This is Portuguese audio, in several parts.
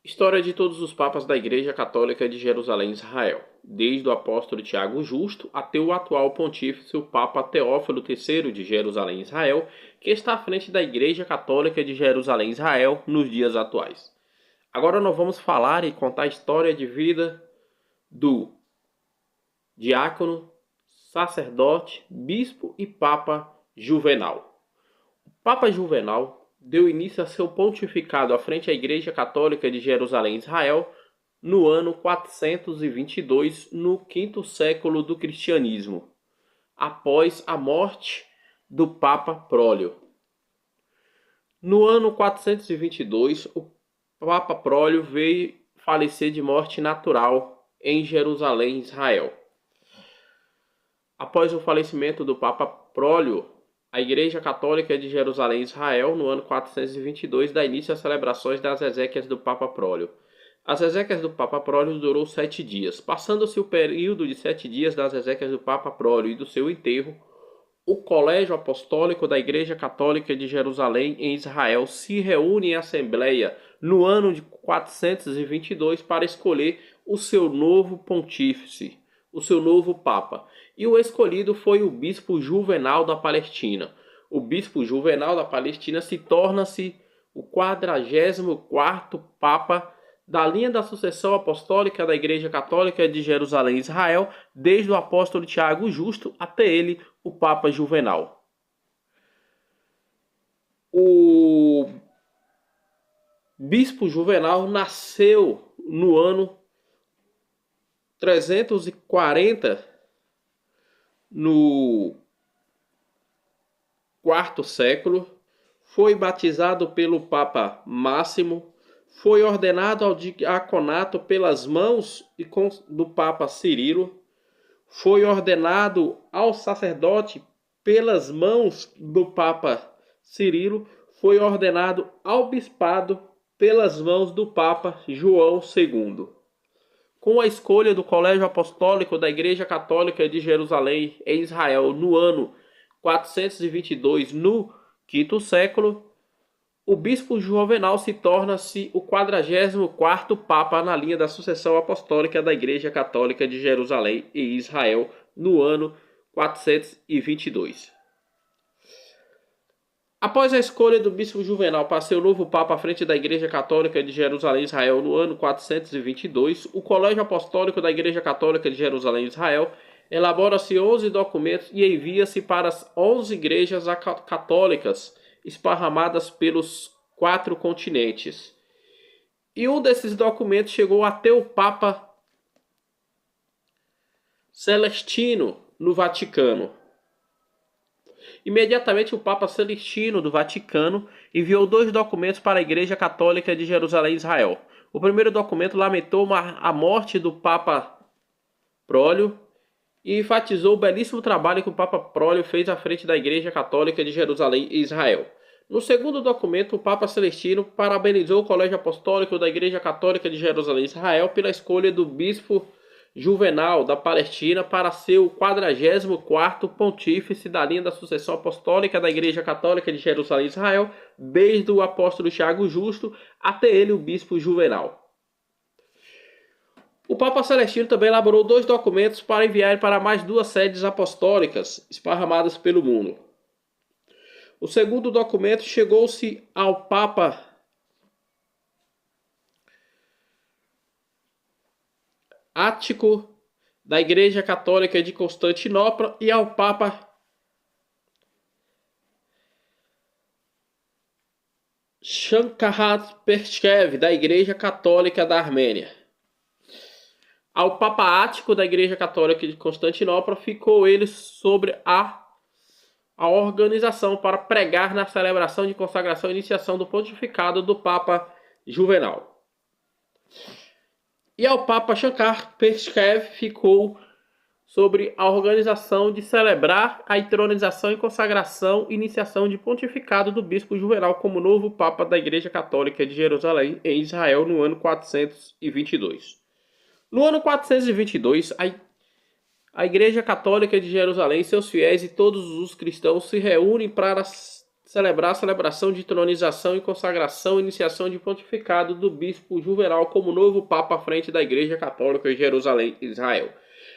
História de todos os papas da Igreja Católica de Jerusalém, Israel, desde o apóstolo Tiago Justo até o atual pontífice, o Papa Teófilo III de Jerusalém, Israel, que está à frente da Igreja Católica de Jerusalém, Israel, nos dias atuais. Agora nós vamos falar e contar a história de vida do diácono, sacerdote, bispo e Papa Juvenal. O Papa Juvenal deu início a seu pontificado à frente da Igreja Católica de Jerusalém, Israel, no ano 422, no quinto século do cristianismo, após a morte do Papa Prólio. No ano 422, o Papa Prólio veio falecer de morte natural em Jerusalém, Israel. Após o falecimento do Papa Prólio, a Igreja Católica de Jerusalém, Israel, no ano 422, dá início às celebrações das exéquias do Papa Prólio. As exéquias do Papa Prólio durou 7 dias. Passando-se o período de 7 dias das exéquias do Papa Prólio e do seu enterro, o Colégio Apostólico da Igreja Católica de Jerusalém, em Israel, se reúne em assembleia no ano de 422 para escolher o seu novo pontífice, o seu novo Papa. E o escolhido foi o bispo Juvenal da Palestina. O bispo Juvenal da Palestina se torna-se o 44º Papa da linha da sucessão apostólica da Igreja Católica de Jerusalém, Israel, desde o apóstolo Tiago Justo até ele, o Papa Juvenal. O bispo Juvenal nasceu no ano 340, no quarto século, foi batizado pelo Papa Máximo, foi ordenado ao diaconato pelas mãos do Papa Cirilo, foi ordenado ao sacerdote pelas mãos do Papa Cirilo, foi ordenado ao bispado pelas mãos do Papa João II. Com a escolha do Colégio Apostólico da Igreja Católica de Jerusalém, em Israel, no ano 422, no quinto século, o bispo Juvenal se torna-se o 44º Papa na linha da sucessão apostólica da Igreja Católica de Jerusalém e Israel, no ano 422. Após a escolha do bispo Juvenal para ser o novo Papa à frente da Igreja Católica de Jerusalém e Israel no ano 422, o Colégio Apostólico da Igreja Católica de Jerusalém e Israel elabora-se 11 documentos e envia-se para as 11 igrejas católicas esparramadas pelos 4 continentes. E um desses documentos chegou até o Papa Celestino, no Vaticano. Imediatamente o Papa Celestino do Vaticano enviou 2 documentos para a Igreja Católica de Jerusalém e Israel. O primeiro documento lamentou a morte do Papa Prólio e enfatizou o belíssimo trabalho que o Papa Prólio fez à frente da Igreja Católica de Jerusalém e Israel. No segundo documento, o Papa Celestino parabenizou o Colégio Apostólico da Igreja Católica de Jerusalém e Israel pela escolha do bispo Juvenal da Palestina para ser o 44º pontífice da linha da sucessão apostólica da Igreja Católica de Jerusalém e Israel, desde o apóstolo Tiago Justo até ele, o bispo Juvenal. O Papa Celestino também elaborou 2 documentos para enviar para mais 2 sedes apostólicas esparramadas pelo mundo. O segundo documento chegou-se ao Papa Ático da Igreja Católica de Constantinopla e ao Papa Shankarat Pershev da Igreja Católica da Armênia. Ao Papa Ático da Igreja Católica de Constantinopla ficou ele sobre a organização para pregar na celebração de consagração e iniciação do pontificado do Papa Juvenal. E ao Papa Shankar Pershev ficou sobre a organização de celebrar a entronização e consagração e iniciação de pontificado do bispo Juvenal como novo Papa da Igreja Católica de Jerusalém em Israel no ano 422. No ano 422, a Igreja Católica de Jerusalém, seus fiéis e todos os cristãos se reúnem para celebrar a celebração de tronização e consagração e iniciação de pontificado do bispo Juvenal como novo papa à frente da Igreja Católica de Jerusalém, Israel.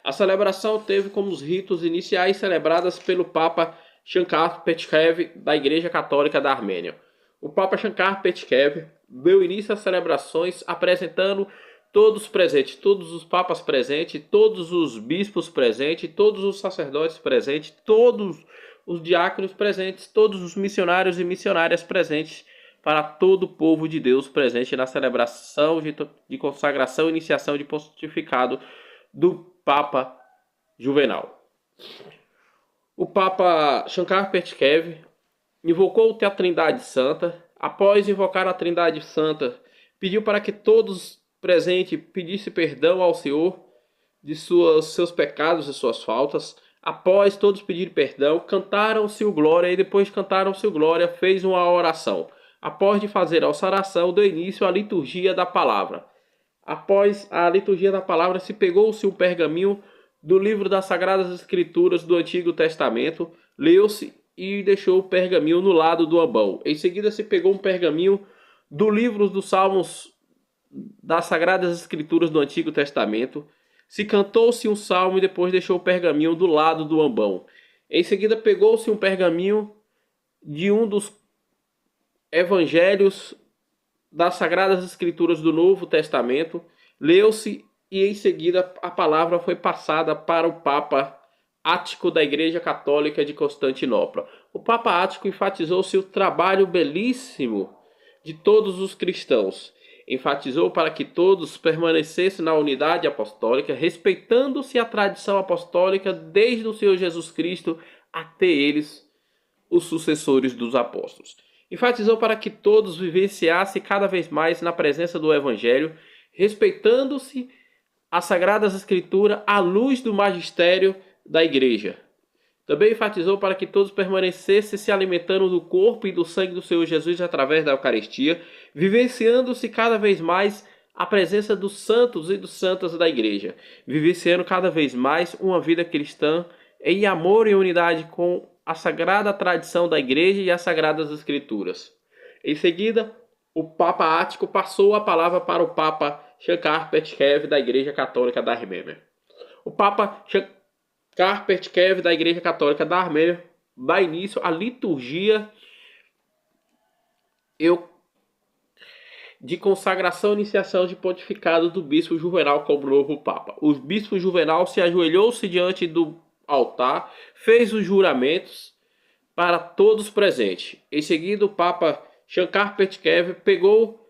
A celebração teve como os ritos iniciais celebradas pelo Papa Shankar Petkev da Igreja Católica da Armênia. O Papa Shankar Petkev deu início às celebrações apresentando todos presentes, todos os papas presentes, todos os bispos presentes, todos os sacerdotes presentes, todos os diáconos presentes, todos os missionários e missionárias presentes, para todo o povo de Deus presente na celebração de consagração e iniciação de pontificado do Papa Juvenal. O Papa Shankar Petkev invocou a Trindade Santa. Após invocar a Trindade Santa, pediu para que todos presentes pedissem perdão ao Senhor de seus pecados e suas faltas. Após todos pedirem perdão, cantaram-se o glória e depois de cantaram-se o glória, fez uma oração. Após de fazer a oração, deu início à liturgia da palavra. Após a liturgia da palavra, se pegou-se um pergaminho do livro das Sagradas Escrituras do Antigo Testamento, leu-se e deixou o pergaminho no lado do ambão. Em seguida se pegou um pergaminho do livro dos Salmos das Sagradas Escrituras do Antigo Testamento, se cantou-se um salmo e depois deixou o pergaminho do lado do ambão. Em seguida pegou-se um pergaminho de um dos evangelhos das Sagradas Escrituras do Novo Testamento, leu-se e em seguida a palavra foi passada para o Papa Ático da Igreja Católica de Constantinopla. O Papa Ático enfatizou-se o trabalho belíssimo de todos os cristãos. Enfatizou para que todos permanecessem na unidade apostólica, respeitando-se a tradição apostólica desde o Senhor Jesus Cristo até eles, os sucessores dos apóstolos. Enfatizou para que todos vivenciassem cada vez mais na presença do Evangelho, respeitando-se as Sagradas Escrituras à luz do magistério da Igreja. Também enfatizou para que todos permanecessem se alimentando do corpo e do sangue do Senhor Jesus através da Eucaristia, vivenciando-se cada vez mais a presença dos santos e dos santas da Igreja, vivenciando cada vez mais uma vida cristã em amor e unidade com a sagrada tradição da Igreja e as Sagradas Escrituras. Em seguida, o Papa Ático passou a palavra para o Papa Shankar Petkev da Igreja Católica da Armênia. O Papa Shankar Petkev da Igreja Católica da Armênia dá início à liturgia de consagração e iniciação de pontificado do bispo Juvenal como novo Papa. O bispo Juvenal se ajoelhou-se diante do altar, fez os juramentos para todos presentes. Em seguida, o Papa Shankar Petkev pegou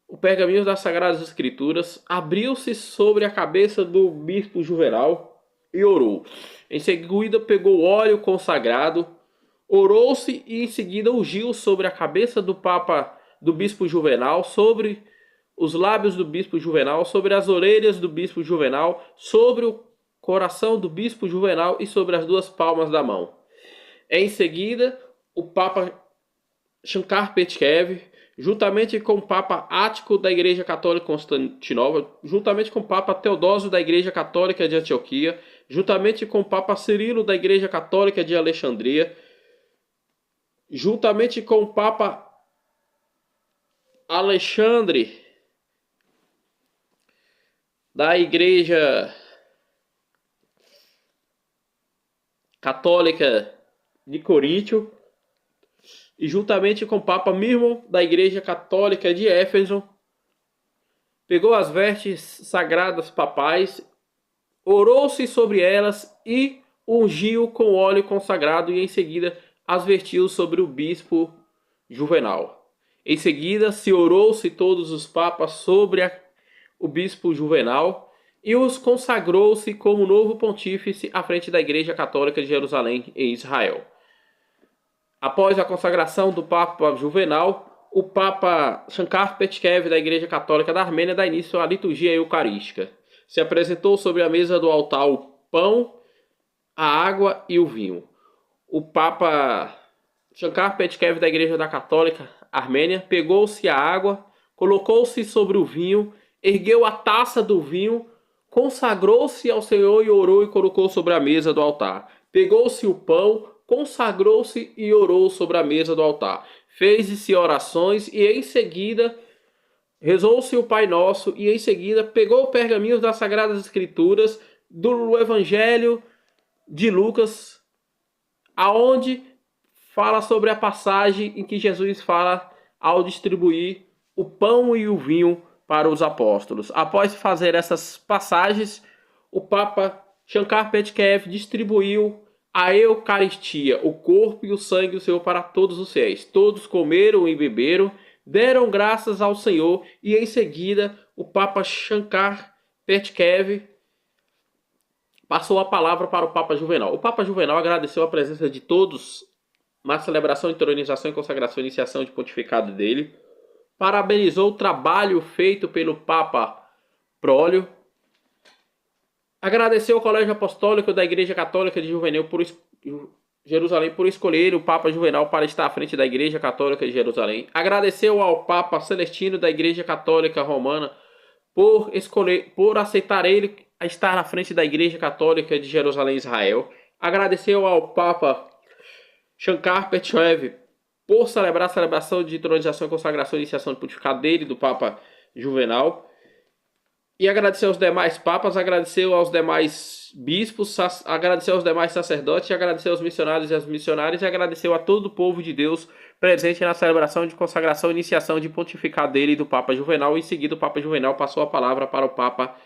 o pergaminho das Sagradas Escrituras, abriu-se sobre a cabeça do bispo Juvenal e orou. Em seguida, pegou óleo consagrado, orou-se e em seguida ungiu sobre a cabeça do bispo Juvenal, sobre os lábios do bispo Juvenal, sobre as orelhas do bispo Juvenal, sobre o coração do bispo Juvenal e sobre as duas palmas da mão. Em seguida, o Papa Shankar Petkev, juntamente com o Papa Ático da Igreja Católica de Constantinopla, juntamente com o Papa Teodósio da Igreja Católica de Antioquia, juntamente com o Papa Cirilo da Igreja Católica de Alexandria, juntamente com o Papa Alexandre da Igreja Católica de Coríntio e juntamente com o Papa Mirmon da Igreja Católica de Éfeso, pegou as vestes sagradas papais, orou-se sobre elas e ungiu com óleo consagrado e em seguida as vestiu sobre o bispo Juvenal. Em seguida se orou-se todos os papas sobre o bispo Juvenal e os consagrou-se como novo pontífice à frente da Igreja Católica de Jerusalém em Israel. Após a consagração do Papa Juvenal, o Papa Shankar Petkev da Igreja Católica da Armênia dá início à liturgia eucarística. Se apresentou sobre a mesa do altar o pão, a água e o vinho. O Papa Shankar Petkev da Igreja da Católica Armênia pegou-se a água, colocou-se sobre o vinho, ergueu a taça do vinho, consagrou-se ao Senhor e orou e colocou sobre a mesa do altar. Pegou-se o pão, consagrou-se e orou sobre a mesa do altar. Fez-se orações e em seguida rezou-se o Pai Nosso e em seguida pegou o pergaminho das Sagradas Escrituras do Evangelho de Lucas, aonde fala sobre a passagem em que Jesus fala ao distribuir o pão e o vinho para os apóstolos. Após fazer essas passagens, o Papa Shankar Petkev distribuiu a Eucaristia, o corpo e o sangue do Senhor para todos os fiéis. Todos comeram e beberam, deram graças ao Senhor e em seguida o Papa Shankar Petkev passou a palavra para o Papa Juvenal. O Papa Juvenal agradeceu a presença de todos na celebração, entronização, consagração e iniciação de pontificado dele. Parabenizou o trabalho feito pelo Papa Prólio. Agradeceu ao Colégio Apostólico da Igreja Católica de Jerusalém por escolher o Papa Juvenal para estar à frente da Igreja Católica de Jerusalém. Agradeceu ao Papa Celestino da Igreja Católica Romana por aceitar ele a estar à frente da Igreja Católica de Jerusalém, Israel. Agradeceu ao Papa Shankar Petkev por celebrar a celebração de entronização, consagração e iniciação do pontificado dele, do Papa Juvenal. E agradeceu aos demais papas, agradeceu aos demais bispos, agradeceu aos demais sacerdotes, agradeceu aos missionários e às missionárias e agradeceu a todo o povo de Deus presente na celebração de consagração e iniciação de pontificado dele e do Papa Juvenal. Em seguida, o Papa Juvenal passou a palavra para o Papa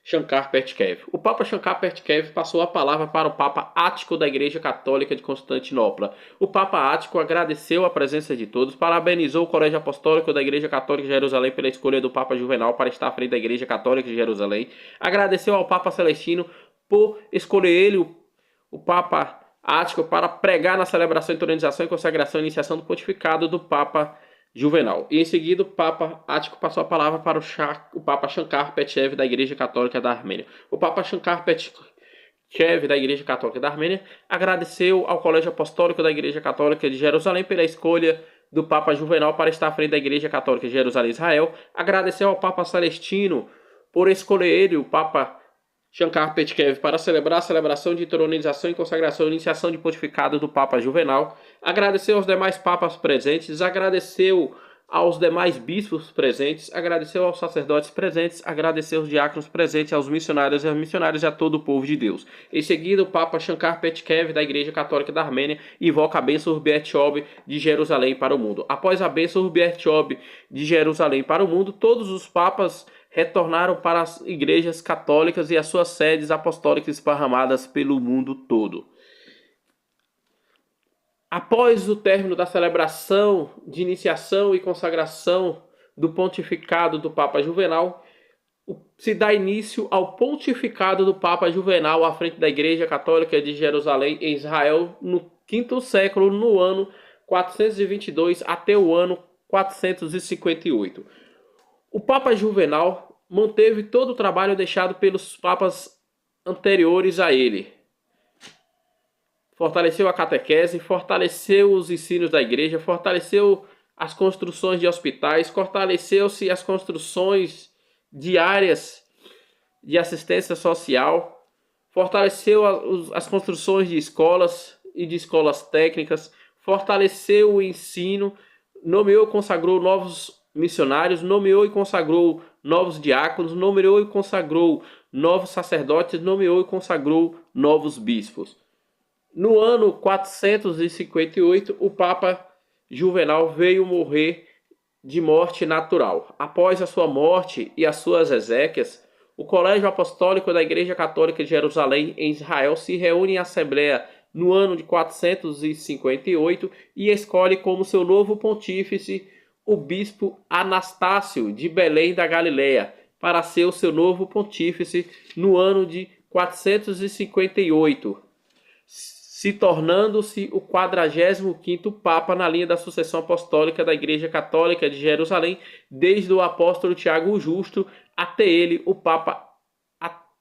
Shankar Petkev. O Papa Shankar Petkev passou a palavra para o Papa Ático da Igreja Católica de Constantinopla. O Papa Ático agradeceu a presença de todos, parabenizou o Colégio Apostólico da Igreja Católica de Jerusalém pela escolha do Papa Juvenal para estar à frente da Igreja Católica de Jerusalém. Agradeceu ao Papa Celestino por escolher ele, o Papa Ático, para pregar na celebração, entronização, consagração e iniciação do pontificado do Papa Juvenal. E em seguida o Papa Ático passou a palavra para o Papa Shankar Petkev da Igreja Católica da Armênia. O Papa Shankar Petkev da Igreja Católica da Armênia agradeceu ao Colégio Apostólico da Igreja Católica de Jerusalém pela escolha do Papa Juvenal para estar à frente da Igreja Católica de Jerusalém, Israel. Agradeceu ao Papa Celestino por escolher ele, o Papa Shankar Petkev, para celebrar a celebração de entronização e consagração e iniciação de pontificado do Papa Juvenal. Agradeceu aos demais papas presentes, agradeceu aos demais bispos presentes, agradeceu aos sacerdotes presentes, agradeceu aos diáconos presentes, aos missionários e às missionárias e a todo o povo de Deus. Em seguida, o Papa Shankar Petkev da Igreja Católica da Armênia invoca a bênção Urbi Orbi de Jerusalém para o mundo. Após a bênção Urbi Orbi de Jerusalém para o mundo, todos os papas retornaram para as igrejas católicas e as suas sedes apostólicas esparramadas pelo mundo todo. Após o término da celebração de iniciação e consagração do pontificado do Papa Juvenal, se dá início ao pontificado do Papa Juvenal à frente da Igreja Católica de Jerusalém em Israel no quinto século, no ano 422 até o ano 458. O Papa Juvenal manteve todo o trabalho deixado pelos papas anteriores a ele. Fortaleceu a catequese, fortaleceu os ensinos da igreja, fortaleceu as construções de hospitais, fortaleceu-se as construções diárias de assistência social, fortaleceu as construções de escolas e de escolas técnicas, fortaleceu o ensino, nomeou e consagrou novos missionários, nomeou e consagrou novos diáconos, nomeou e consagrou novos sacerdotes, nomeou e consagrou novos bispos. No ano 458, o Papa Juvenal veio morrer de morte natural. Após a sua morte e as suas exéquias, o Colégio Apostólico da Igreja Católica de Jerusalém, em Israel, se reúne em assembleia no ano de 458 e escolhe como seu novo pontífice o bispo Anastácio de Belém da Galileia, para ser o seu novo pontífice no ano de 458, se tornando-se o 45º Papa na linha da sucessão apostólica da Igreja Católica de Jerusalém, desde o apóstolo Tiago o Justo até ele, o Papa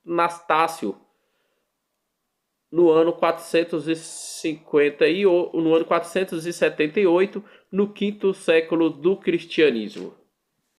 Anastácio, no ano 478, no quinto século do cristianismo.